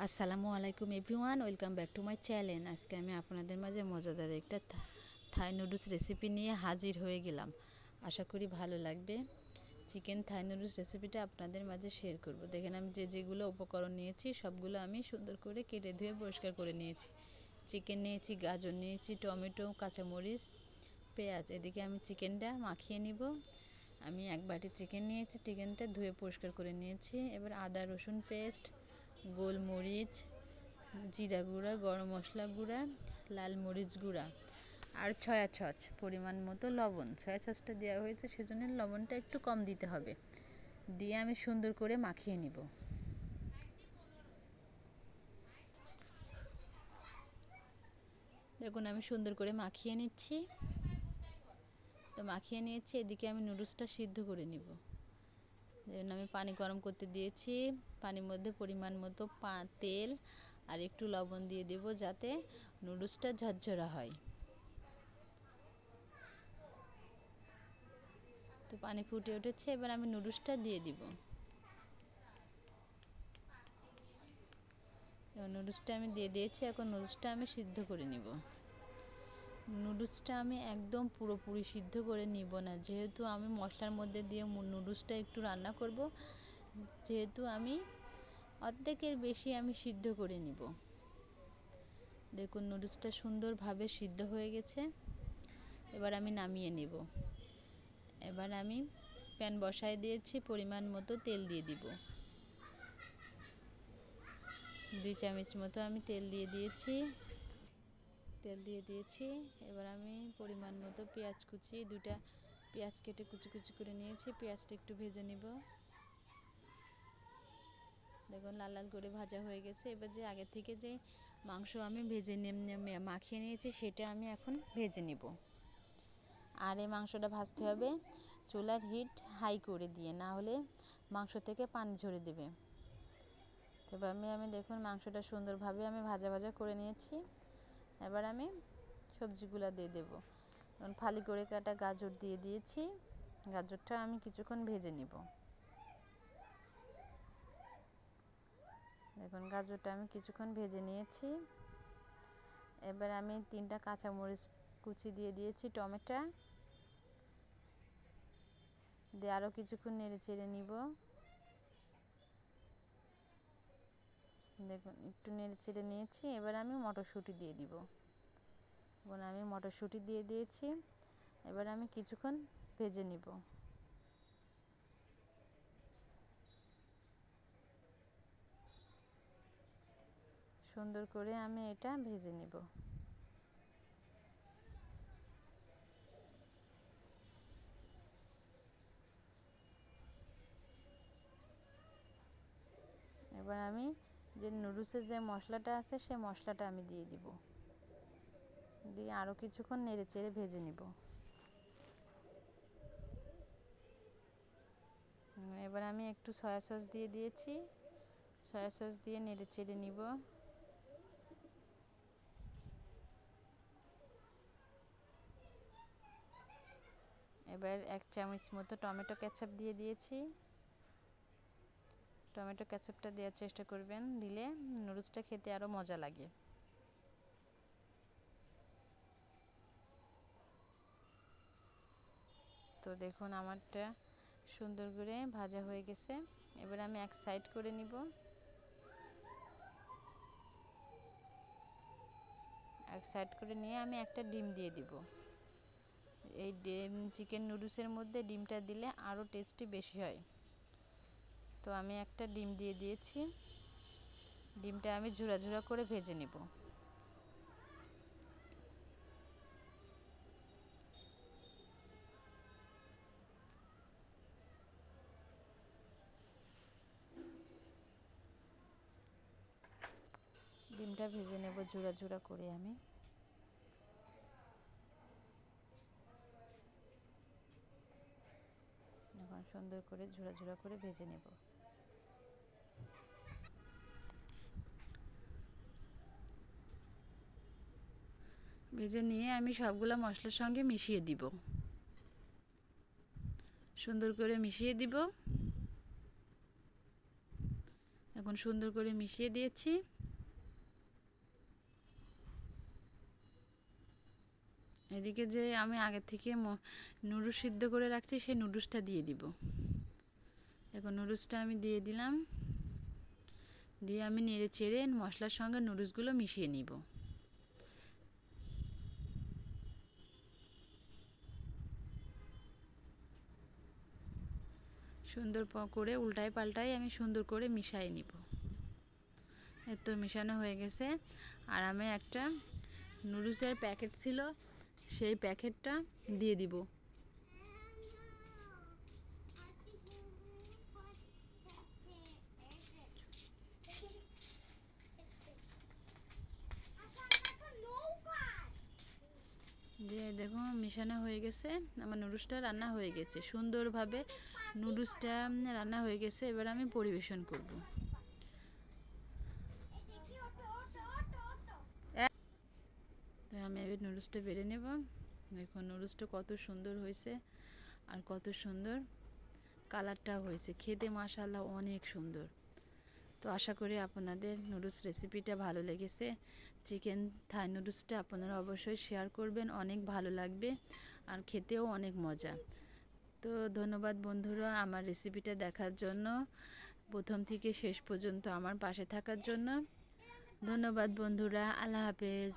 আসসালামু আলাইকুম everyone, welcome back to my channel. আজকে আমি আপনাদের মাঝে মজাদার একটা থাই নুডলস রেসিপি নিয়ে হাজির হয়ে গেলাম। আশা করি ভালো লাগবে। চিকেন থাই নুডলস রেসিপিটা আপনাদের মাঝে শেয়ার করব। দেখেন আমি যেগুলো উপকরণ নিয়েছি সবগুলো আমি সুন্দর করে কেটে ধুয়ে পরিষ্কার করে নিয়েছি। চিকেন নিয়েছি, গাজর নিয়েছি, টমেটো, কাঁচামরিচ, পেঁয়াজ। এদিকে আমি চিকেনটা মাখিয়ে নিব। আমি এক বাটি চিকেন নিয়েছি, চিকেনটা ধুয়ে পরিষ্কার করে নিয়েছি। এবার আদা রসুন পেস্ট, গোলমরিচ, জিরা গুঁড়া, গরম মশলা গুঁড়া, লাল মরিচ গুঁড়া আর সয়া সস, পরিমাণ মতো লবণ। সয়া সসটা দেওয়া হয়েছে সেজন্য লবণটা একটু কম দিতে হবে। দিয়ে আমি সুন্দর করে মাখিয়ে নিব। দেখুন আমি সুন্দর করে মাখিয়ে নিচ্ছি। তো মাখিয়ে নিয়েছি। এদিকে আমি নুডলসটা সিদ্ধ করে নিব। যেজন্য আমি পানি গরম করতে দিয়েছি। পানির মধ্যে পরিমাণ মতো তেল আর একটু লবণ দিয়ে দেব যাতে নুডলসটা ঝরঝরা হয়। তো পানি ফুটে উঠেছে, এবার আমি নুডলসটা দিয়ে দিব। নুডলসটা আমি দিয়ে দিয়েছি। এখন নুডলসটা আমি সিদ্ধ করে নিব। নুডলসটা আমি একদম পুরোপুরি সিদ্ধ করে নিব না, যেহেতু আমি মশলার মধ্যে দিয়ে নুডলসটা একটু রান্না করব, যেহেতু আমি অর্ধেকের বেশি আমি সিদ্ধ করে নিব। দেখুন নুডলসটা সুন্দরভাবে সিদ্ধ হয়ে গেছে। এবার আমি নামিয়ে নেব। এবার আমি প্যান বসায় দিয়েছি, পরিমাণ মতো তেল দিয়ে দিব। 2 চামচ মতো আমি তেল দিয়ে দিয়েছি। এবার আমি পরিমাণ মতো পেঁয়াজ কুচি, 2টা পেঁয়াজ কেটে কুচি কুচি করে নিয়েছি। পেঁয়াজটা একটু ভেজে নিব। দেখুন লাল লাল করে ভাজা হয়ে গেছে। এবার যে আগে থেকে যে মাংস আমি মাখিয়ে নিয়েছি সেটা আমি এখন ভেজে নিব। আর এই মাংসটা ভাজতে হবে চুলার হিট হাই করে দিয়ে, না হলে মাংস থেকে পানি ঝরে দেবে। তবে আমি দেখুন মাংসটা সুন্দরভাবে আমি ভাজা ভাজা করে নিয়েছি। এবার আমি সবজিগুলো দিয়ে দেব। ফালি করে কাটা গাজর দিয়ে দিয়েছি। গাজরটা আমি কিছুক্ষণ ভেজে নিব। দেখুন গাজরটা আমি কিছুক্ষণ ভেজে নিয়েছি। এবার আমি 3টা কাঁচামরিচ কুচি দিয়ে দিয়েছি, টমেটো দিয়ে আরও কিছুক্ষণ নেড়ে চেড়ে নিব। দেখুন একটু নেড়ে চেড়ে নিয়েছি। এবার আমি মটরশুঁটি দিয়ে দিব। এখন আমি মটরশুঁটি দিয়ে দিয়েছি। এবার আমি কিছুক্ষণ ভেজে নিব। সুন্দর করে আমি এটা ভেজে নিব। এবার আমি যে নুডলসের যে মশলাটা আছে সেই মশলাটা আমি দিয়ে দিব। দিয়ে আরও কিছুক্ষণ নেড়ে চেড়ে ভেজে নিব। এবার আমি একটু সয়া সস দিয়ে দিয়েছি। সয়া সস দিয়ে নেড়ে চেড়ে নিব। এবার 1 চামচ মতো টমেটো কেচাপ দিয়ে দিয়েছি। টমেটো কেচাপটা দেওয়ার চেষ্টা করবেন, দিলে নুডলসটা খেতে আরও মজা লাগে। তো দেখুন আমারটা সুন্দর করে ভাজা হয়ে গেছে। এবার আমি এক সাইড করে নিব। এক সাইড করে নিয়ে আমি একটা ডিম দিয়ে দিব। এই চিকেন নুডলসের মধ্যে ডিমটা দিলে আরও টেস্টি বেশি হয়। তো আমি একটা ডিম দিয়ে দিয়েছি। ডিমটা আমি ঝুরা ঝুরা করে ভেজে নেব। ডিমটা ভেজে নেব ঝুরা ঝুরা করে। আমি এখন সুন্দর করে ঝুরা ঝুরা করে ভেজে নেব। ভেজে নিয়ে আমি সবগুলো মশলার সঙ্গে মিশিয়ে দিব। সুন্দর করে মিশিয়ে দিব। এখন সুন্দর করে মিশিয়ে দিয়েছি। এদিকে যে আমি আগে থেকে নুডলস সিদ্ধ করে রাখছি সেই নুডলসটা দিয়ে দিব। দেখো নুডলসটা আমি দিয়ে দিলাম, দিয়ে আমি নেড়ে চেড়ে মশলার সঙ্গে নুডলসগুলো মিশিয়ে নিব। সুন্দর করে উল্টায় পাল্টায় আমি সুন্দর করে মিশিয়ে নিব। এত মিশানো হয়ে গেছে। আর আমি একটা নুডলসের প্যাকেট ছিল, সেই প্যাকেটটা দিয়ে দিব। দিয়ে দেখো মিশানো হয়ে গেছে, আমার নুডলসটা রান্না হয়ে গেছে সুন্দরভাবে। নুডলসটা রান্না হয়ে গেছে, এবার আমি পরিবেশন করব। তো আমি এবার নুডলসটা বেড়ে নেব। দেখো নুডলসটা কত সুন্দর হয়েছে, আর কত সুন্দর কালারটা হয়েছে, খেতে মাশাআল্লাহ অনেক সুন্দর। তো আশা করি আপনাদের নুডলস রেসিপিটা ভালো লেগেছে। চিকেন থাই নুডলসটা আপনারা অবশ্যই শেয়ার করবেন, অনেক ভালো লাগবে আর খেতেও অনেক মজা। তো ধন্যবাদ বন্ধুরা আমার রেসিপিটা দেখার জন্য, প্রথম থেকে শেষ পর্যন্ত আমার পাশে থাকার জন্য। ধন্যবাদ বন্ধুরা, আল্লাহ হাফেজ।